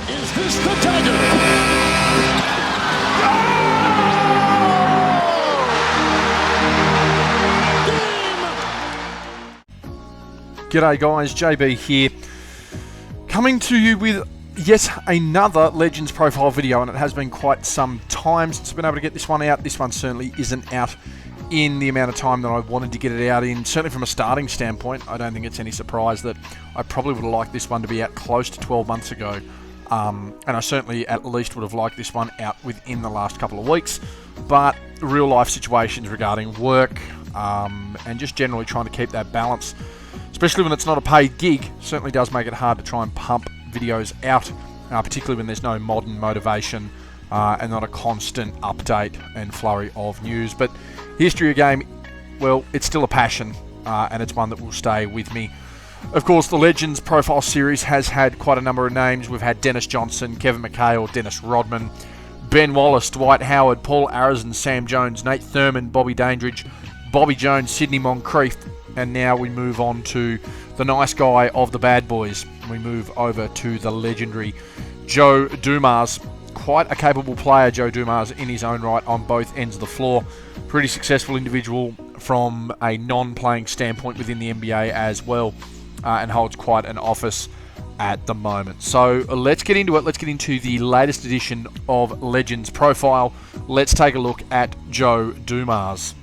Is this the dagger? G'day guys, JB here, coming to you with yet another Legends profile video, and it has been quite some time since I've been able to get this one out. This one certainly isn't out in the amount of time that I wanted to get it out in. Certainly from a starting standpoint, I don't think it's any surprise that I probably would have liked this one to be out close to 12 months ago. And I certainly at least would have liked this one out within the last couple of weeks. But real life situations regarding work and just generally trying to keep that balance, especially when it's not a paid gig, certainly does make it hard to try and pump videos out, particularly when there's no modern motivation and not a constant update and flurry of news. But history of game, well, it's still a passion, and it's one that will stay with me. Of course, the Legends profile series has had quite a number of names. We've had Dennis Johnson, Kevin McHale, Dennis Rodman, Ben Wallace, Dwight Howard, Paul Arizin, Sam Jones, Nate Thurman, Bobby Dandridge, Bobby Jones, Sidney Moncrief, and now we move on to the nice guy of the bad boys. We move over to the legendary Joe Dumars. Quite a capable player, Joe Dumars, in his own right on both ends of the floor. Pretty successful individual from a non-playing standpoint within the NBA as well, and holds quite an office at the moment. So let's get into it. Let's get into the latest edition of Legends Profile. Let's take a look at Joe Dumars.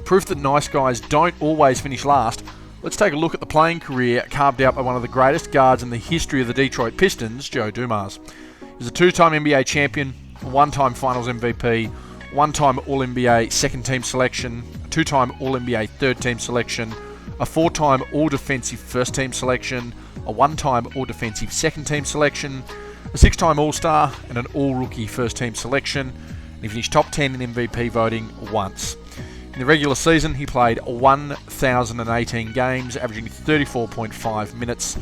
Proof that nice guys don't always finish last. Let's take a look at the playing career carved out by one of the greatest guards in the history of the Detroit Pistons, Joe Dumars. He's a two-time NBA champion, a one-time Finals MVP, one-time All-NBA second-team selection, a two-time All-NBA third-team selection, a four-time All-Defensive first-team selection, a one-time All-Defensive second-team selection, a six-time All-Star, and an All-Rookie first-team selection. And he finished top 10 in MVP voting once. In the regular season, he played 1,018 games, averaging 34.5 minutes.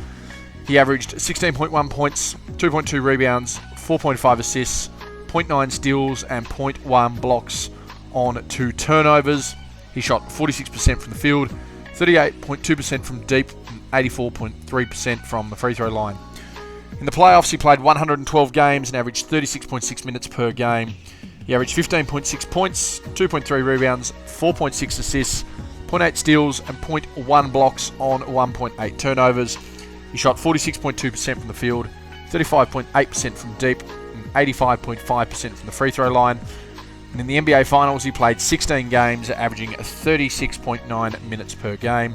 He averaged 16.1 points, 2.2 rebounds, 4.5 assists, 0.9 steals, and 0.1 blocks on 2 turnovers. He shot 46% from the field, 38.2% from deep, and 84.3% from the free throw line. In the playoffs, he played 112 games and averaged 36.6 minutes per game. He averaged 15.6 points, 2.3 rebounds, 4.6 assists, 0.8 steals, and 0.1 blocks on 1.8 turnovers. He shot 46.2% from the field, 35.8% from deep, and 85.5% from the free throw line. And in the NBA Finals, he played 16 games, averaging 36.9 minutes per game.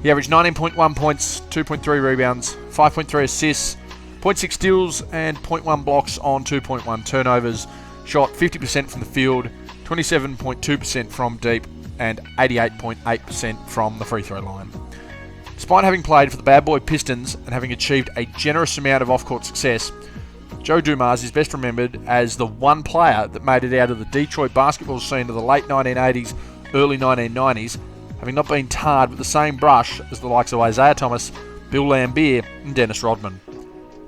He averaged 19.1 points, 2.3 rebounds, 5.3 assists, 0.6 steals, and 0.1 blocks on 2.1 turnovers. Shot 50% from the field, 27.2% from deep, and 88.8% from the free throw line. Despite having played for the bad boy Pistons and having achieved a generous amount of off-court success, Joe Dumars is best remembered as the one player that made it out of the Detroit basketball scene of the late 1980s, early 1990s, having not been tarred with the same brush as the likes of Isaiah Thomas, Bill Laimbeer, and Dennis Rodman.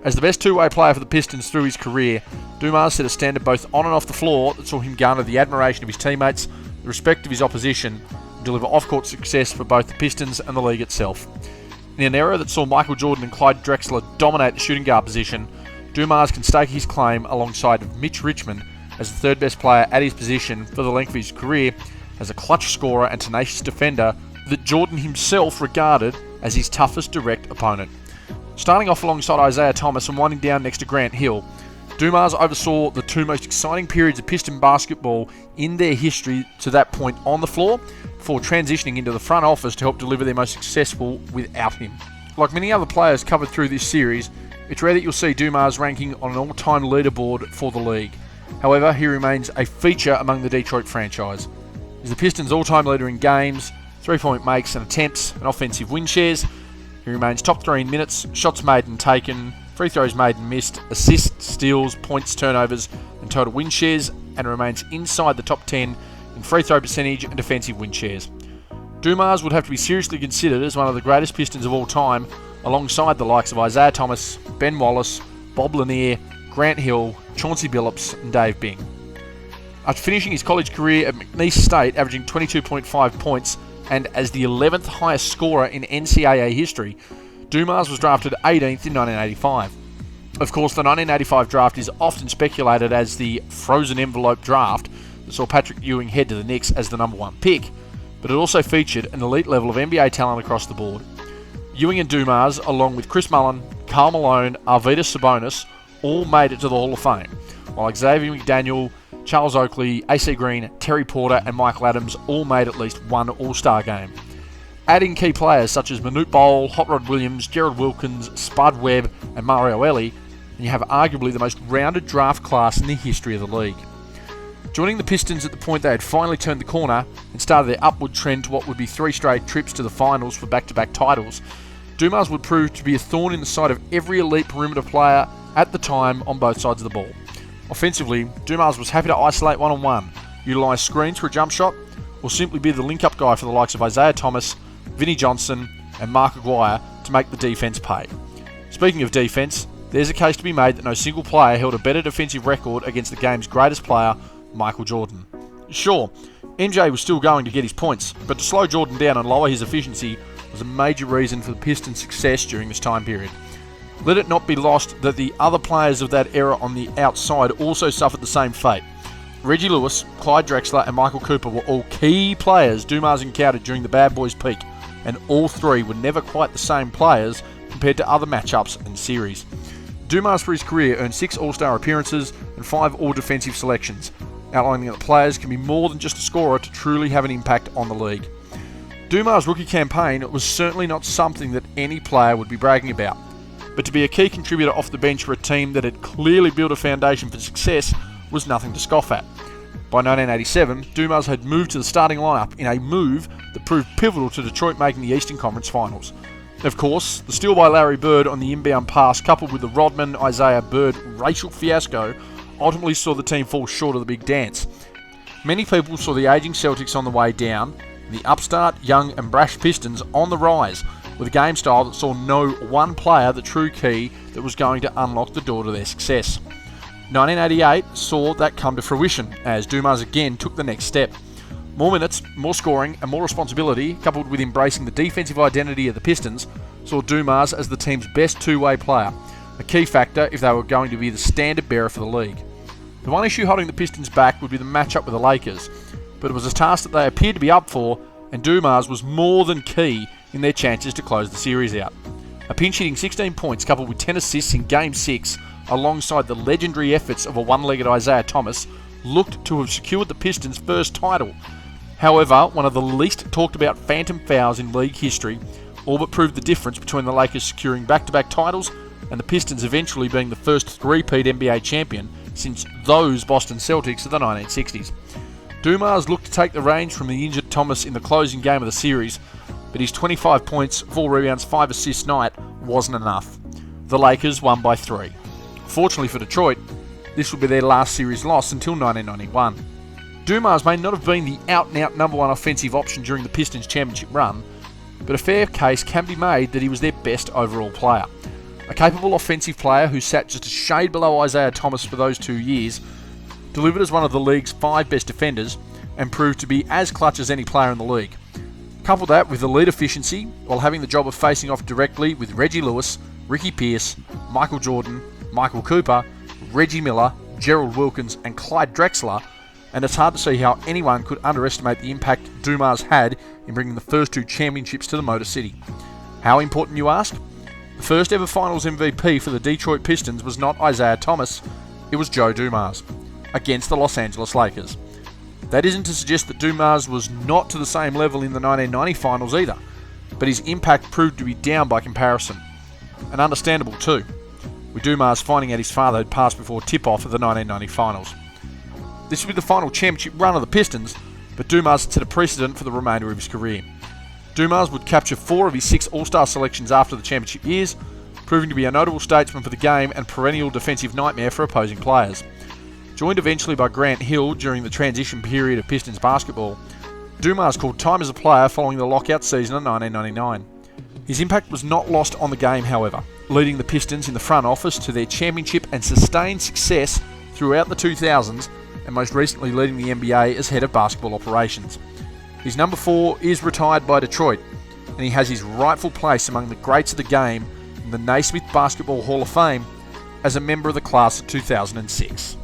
As the best two-way player for the Pistons through his career, Dumars set a standard both on and off the floor that saw him garner the admiration of his teammates, the respect of his opposition, and deliver off-court success for both the Pistons and the league itself. In an era that saw Michael Jordan and Clyde Drexler dominate the shooting guard position, Dumars can stake his claim alongside Mitch Richmond as the third best player at his position for the length of his career, as a clutch scorer and tenacious defender that Jordan himself regarded as his toughest direct opponent. Starting off alongside Isaiah Thomas and winding down next to Grant Hill, Dumars oversaw the two most exciting periods of Piston basketball in their history to that point on the floor, before transitioning into the front office to help deliver their most successful without him. Like many other players covered through this series, it's rare that you'll see Dumars ranking on an all-time leaderboard for the league. However, he remains a feature among the Detroit franchise. He's the Pistons' all-time leader in games, three-point makes and attempts, and offensive win shares. He remains top 3 in minutes, shots made and taken, free throws made and missed, assists, steals, points, turnovers, and total win shares, and remains inside the top 10 in free throw percentage and defensive win shares. Dumars would have to be seriously considered as one of the greatest Pistons of all time, alongside the likes of Isaiah Thomas, Ben Wallace, Bob Lanier, Grant Hill, Chauncey Billups, and Dave Bing. After finishing his college career at McNeese State, averaging 22.5 points, and as the 11th highest scorer in NCAA history, Dumars was drafted 18th in 1985. Of course, the 1985 draft is often speculated as the frozen envelope draft that saw Patrick Ewing head to the Knicks as the number one pick, but it also featured an elite level of NBA talent across the board. Ewing and Dumars, along with Chris Mullin, Karl Malone, Arvydas Sabonis, all made it to the Hall of Fame, while Xavier McDaniel, Charles Oakley, AC Green, Terry Porter and Michael Adams all made at least one All-Star game. Adding key players such as Manute Bol, Hot Rod Williams, Gerald Wilkins, Spud Webb and Mario Elie, and you have arguably the most rounded draft class in the history of the league. Joining the Pistons at the point they had finally turned the corner and started their upward trend to what would be 3 straight trips to the finals for back-to-back titles, Dumars would prove to be a thorn in the side of every elite perimeter player at the time on both sides of the ball. Offensively, Dumars was happy to isolate one-on-one, utilise screens for a jump shot, or simply be the link-up guy for the likes of Isaiah Thomas, Vinnie Johnson and Mark Aguirre to make the defence pay. Speaking of defence, there's a case to be made that no single player held a better defensive record against the game's greatest player, Michael Jordan. Sure, MJ was still going to get his points, but to slow Jordan down and lower his efficiency was a major reason for the Pistons' success during this time period. Let it not be lost that the other players of that era on the outside also suffered the same fate. Reggie Lewis, Clyde Drexler and Michael Cooper were all key players Dumars encountered during the Bad Boys' peak, and all three were never quite the same players compared to other matchups and series. Dumars for his career earned 6 All-Star appearances and 5 All-Defensive selections, outlining that players can be more than just a scorer to truly have an impact on the league. Dumars' rookie campaign was certainly not something that any player would be bragging about, but to be a key contributor off the bench for a team that had clearly built a foundation for success was nothing to scoff at. By 1987, Dumars had moved to the starting lineup in a move that proved pivotal to Detroit making the Eastern Conference Finals. Of course, the steal by Larry Bird on the inbound pass coupled with the Rodman, Isaiah Bird racial fiasco ultimately saw the team fall short of the big dance. Many people saw the ageing Celtics on the way down, and the upstart, young and brash Pistons on the rise, with a game style that saw no one player the true key that was going to unlock the door to their success. 1988 saw that come to fruition as Dumars again took the next step. More minutes, more scoring and more responsibility, coupled with embracing the defensive identity of the Pistons, saw Dumars as the team's best two-way player, a key factor if they were going to be the standard bearer for the league. The one issue holding the Pistons back would be the matchup with the Lakers, but it was a task that they appeared to be up for, and Dumars was more than key in their chances to close the series out. A pinch-hitting 16 points coupled with 10 assists in Game 6, alongside the legendary efforts of a one-legged Isaiah Thomas, looked to have secured the Pistons' first title. However, one of the least talked about phantom fouls in league history all but proved the difference between the Lakers securing back-to-back titles and the Pistons eventually being the first three-peat NBA champion since those Boston Celtics of the 1960s. Dumars looked to take the reins from the injured Thomas in the closing game of the series, but his 25 points, 4 rebounds, 5 assists night wasn't enough. The Lakers won by 3. Fortunately for Detroit, this would be their last series loss until 1991. Dumars may not have been the out-and-out number one offensive option during the Pistons' championship run, but a fair case can be made that he was their best overall player. A capable offensive player who sat just a shade below Isaiah Thomas for those 2 years, delivered as one of the league's 5 best defenders, and proved to be as clutch as any player in the league. Couple that with elite efficiency, while having the job of facing off directly with Reggie Lewis, Ricky Pierce, Michael Jordan, Michael Cooper, Reggie Miller, Gerald Wilkins and Clyde Drexler, and it's hard to see how anyone could underestimate the impact Dumars had in bringing the first 2 championships to the Motor City. How important, you ask? The first ever Finals MVP for the Detroit Pistons was not Isaiah Thomas, it was Joe Dumars, against the Los Angeles Lakers. That isn't to suggest that Dumars was not to the same level in the 1990 Finals either, but his impact proved to be down by comparison. And understandable too, with Dumars finding out his father had passed before tip-off of the 1990 Finals. This would be the final championship run of the Pistons, but Dumars set a precedent for the remainder of his career. Dumars would capture 4 of his 6 All-Star selections after the championship years, proving to be a notable statesman for the game and perennial defensive nightmare for opposing players. Joined eventually by Grant Hill during the transition period of Pistons basketball, Dumars called time as a player following the lockout season of 1999. His impact was not lost on the game, however, leading the Pistons in the front office to their championship and sustained success throughout the 2000s, and most recently leading the NBA as head of basketball operations. His number 4 is retired by Detroit, and he has his rightful place among the greats of the game in the Naismith Basketball Hall of Fame, as a member of the class of 2006.